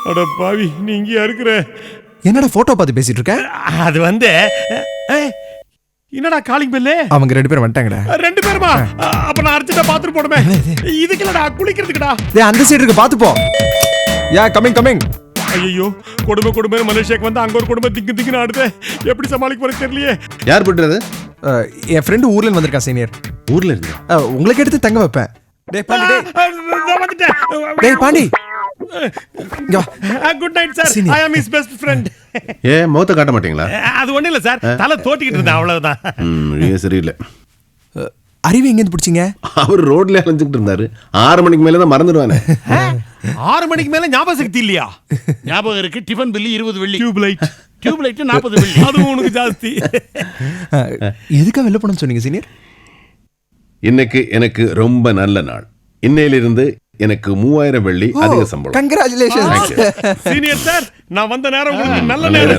அட பாவி, நீ இங்கேயா இருக்கிற? என்னடா போட்டோ பார்த்து பேசிட்டு இருக்க? அது வந்து என்னடா காலிங் பெல்லு? அவங்க 2 பேரும் வந்துட்டாங்கடா. 2 பேருமா? அப்ப நான் அர்ஜென்ட்டா பாத்ரூம் போடுமே. இதுக்கு இல்லடா, குளிக்கிறதுக்குடா. டேய் அந்த சைடு இருக்கு, பாத்து போ. Yeah coming. ஐயோ, கொடுமை மலேசியாக்கு வந்து அங்க ஒரு குடும்பம் திக்குன்னு ஆடுது. எப்படி சமாளிக்க போறது தெரியலையே. யார் பண்றது? என் ஃப்ரெண்டு ஊர்ல இருந்து வந்திருக்கான் சீனியர். ஊர்ல இருந்து? உங்களுக்கு எடுத்து தங்க வைப்பேன். டேய் பாண்டி, நான் வந்துட்டேன். டேய் Pandi. Good night sir. I am his best friend. முகத்தை காட்ட மாட்டீங்களா? அது ஒண்ணு இல்ல சார், தலை தோட்டிக்கிட்டு இருந்தேன், அவ்வளவுதான். சரியில்லை. அறிவு எங்க இருந்து பிடிச்சீங்க? அவர் ரோட்ல அலைஞ்சிட்டு இருந்தாரு. 6 மணிக்கு மேல தான் மறந்துடுவானே. 6 மணிக்கு மேல ஞாபக சக்தி இல்லையா? ஞாபகம் இருக்கு. டிஃபன் பில்லு 20 வெள்ளி. டியூப் லைட் 40 வெள்ளி. அதுவும் உனக்கு ஜாஸ்தி. எதுக்கா வெளில போனோம்னு சொன்னீங்க சீனியர்? இன்னைக்கு எனக்கு ரொம்ப நல்ல நாள். இன்னையிலிருந்து எனக்கு 3000 வெள்ளி அதிக சம்பளம். கங்க்ராச்சுலேஷன்ஸ் சீனியர் சார், நான் வந்த நேரம் உங்களுக்கு நல்ல நேரம்.